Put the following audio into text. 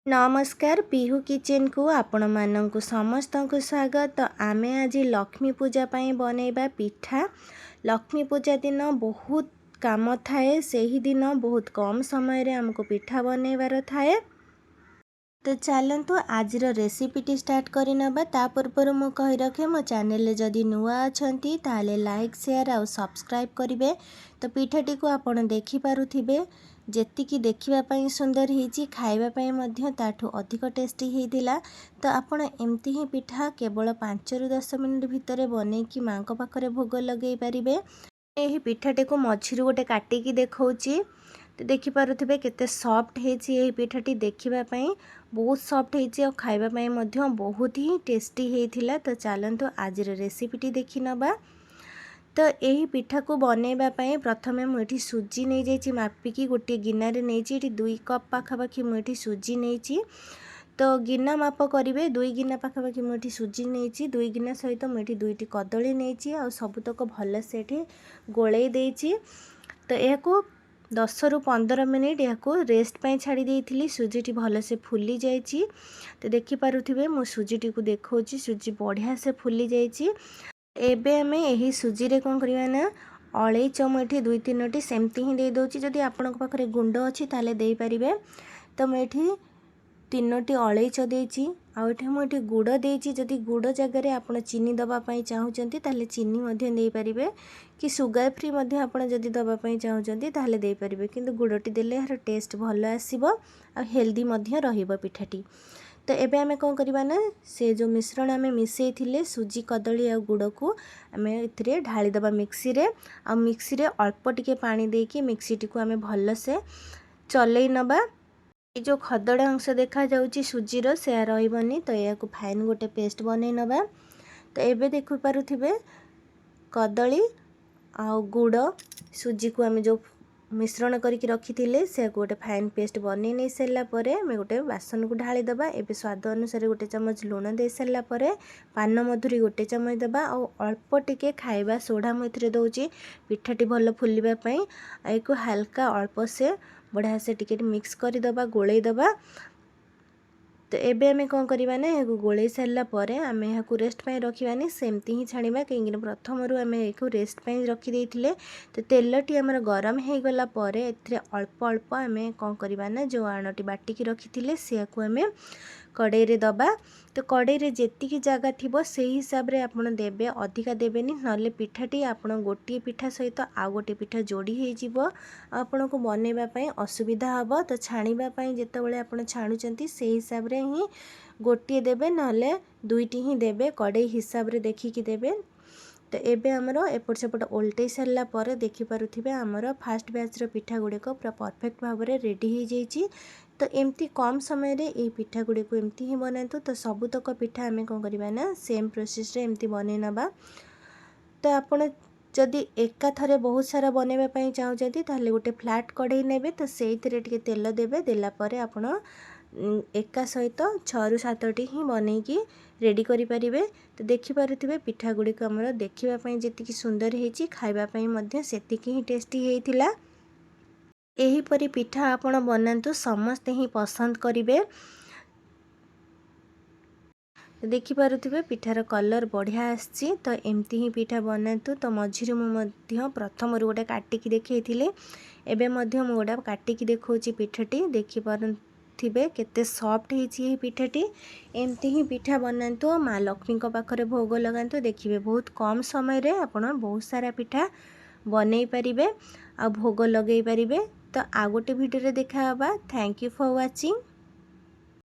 नमस्कार पिहू किचन को आपण मानक समस्त को स्वागत। तो आमे आज लक्ष्मी पूजा पाई बनैबा पिठा। लक्ष्मी पूजा दिन बहुत काम थाए, सही दिन बहुत कम समय रे हमको पिठा बनैबार थाए। तो चलतु आज रेसिपीटी स्टार्ट करनबा। ता पूर्व मु कहि रखे मो चैनल जदि नुआ अछंती ताले लाइक शेयर और सब्सक्राइब करिवे। तो पिठाटी को आपण देखि पारुथिबे जेतिकी देखिबापी सुंदर होती खावाई ताठू अधिक टेस्टी होता। तो आपण एमती ही पिठा केवल 5 ରୁ 10 मिनिट भितर बनईकी माँ को पाखरे भोग लगे पारे। यही पिठाटी को मझी गोटे काटिकी देखौची। तो देखिपे केते सॉफ्ट होती यही पिठाटी देखापी बहुत सॉफ्ट होती और खावाई बहुत ही टेस्टी होता। तो चलतु आज रेसिपीटी देखि नबा। तो यही पिठा को बनैबापी प्रथम मुझे सुजी नहीं जाइए मापिकी गोटे गिनारे नहीं 2 कप पाखापाखि मुझे सुजी नहीं। तो गिना माप करेंगे 2 गिना पाखापाखि मुझे सुजी नहीं 2 गिना सहित मुझे 2टी कदली नहीं और सबुतक भल से गोले देती। तो यह 10 ରୁ 15 मिनिट या रेस्ट पाई छाड़ी देती सुजीटी भल से फुली जाइए। तो देखिपे मो सुजीटी को देखा सुजी बढ़िया से फुली जाइए। एबे आमे यही सुजी रे कौन करवा ना अलैच मुझे 2-3टी सेमती ही दे दूची। जदि आपण पाखरे गुंड अच्छी ताले दे पारिबे। तो मुझे 3टी अलैच देची आउठी मुझे गुड़ देची। जदि गुड़ जगह आपण चीनी दवापाई चाहूँगी ताले चीनी मध्य दे पारिबे कि सुगर फ्री मध्य आपण जदि दवापाई चाहूँगी ताले दे पारिबे। किंतु गुड़टी देले यार टेस्ट भल आसीबो आ हेल्दी मध्य रहिबो पिठाटी। तो एबे आमे कौन करवा ना से जो मिश्रण आमे मिसई थिले सुजी कदली आ गुड़ को आमे इथिरे ढाली दबा मिक्सी रे। आ मिक्सी रे अल्प टिके पानी देकी मिक्सी टी को आमे भल से चलई नबा। ये जो खदड़ा अंश देखा जाउची सुजी रो से रहिबनी। तो या को फाइन गोटे पेस्ट बनै नबा। तो एबे देखु पारुथिबे कदली आ गुड़ सुजी को आमे जो मिश्रण करके रखी से गोटे फाइन पेस्ट बन नहीं सारा आम गोटे बासन को ढाली दबा। एबे स्वाद अनुसार गोटे चमच लुण दे सारा पान मधुरी गोटे चमच दबा और अल्प टिके खाइबा सोडा मुझे दौची पिठाटी भल फुलवाई। को हल्का अल्प से बढ़िया से टिके मिक्स कर दबा गोले दबा। तो एबे आमे कौन करवा ना यह गोले सारा आम यहाँ रेस्ट पाई रखानी सेमती ही छाणा कहीं प्रथम आम एक रेस्ट पाई रखी। तो तेलटी आमर गरम हो गला अल्प अल्प आम कौन करवा ना जो आणटी बाटिकी रखी से आम कड़ाई रे दबा। तो कड़ाई रे जेतिकी जगह थिबो से हिसाब रे आपण देबे अधिका देबेनी नले पिठाटी आपण गोटे पिठा सहित आ गोटे पिठा जोड़ी हो जिवो आपण को बनैबा पई असुविधा हबो। तो छाणीबा पई जेतेबेले आपण छाणुचंती से हिसाब रे ही गोटे देबे नले 2टी ही देबे कड़ाई हिसाब रे देखिकी देबे। तो एबे हमरो एपट सेपट ओल्टे सारा पर देखि पारुथिबे हमरो फास्ट बैच रो पिठा गुड़िक पूरा परफेक्ट भाव में रेडी हो जाइए। तो एमती कम समय रे ये पिठा गुड़ी को एमती ही बनातु। तो सबुतक पिठा आम कौन करवा ना सेम प्रोसेस रे एमती बनै नबा। तो आपण जदि एका थरे बहुत सारा बनैबा चाहूँगी ताहले गोटे फ्लैट कड़ाई नेबे। तो से तेल देबे देला परे आपण एका सहित 6 ରୁ 7टी ही बनईकी रेडी करि परिबे। तो देखि पारुथिबे पिठा गुड़ी को हमर देखिबा पई जेतिकी सुंदर हेची खाइबा पई मध्य सेतिकी ही टेस्टी हेइथिला। एही परी पिठा आपण बनांतु समस्ते ही पसंद करिवे। देखि पारुथिबे पिठार कलर बढ़िया आछि। तो एमती ही पिठा बनातु। तो मझिरे मु मध्य प्रथम गोटे काटिकी देखैथिले एबे मध्य मु गोटे काटिकी देखौची पिठाटी देखि पारुथिबे केते सॉफ्ट हेछि ये पिठाटी। एमती ही पिठा बनातु माँ लक्ष्मी को पाखरे भोग लगातु देखिबे बहुत कम समय रे आपण बहुत सारा पिठा बनै परिबे आ भोग लगै परिबे। तो आ गोटे वीडियो रे देखा हबा। Thank you for watching.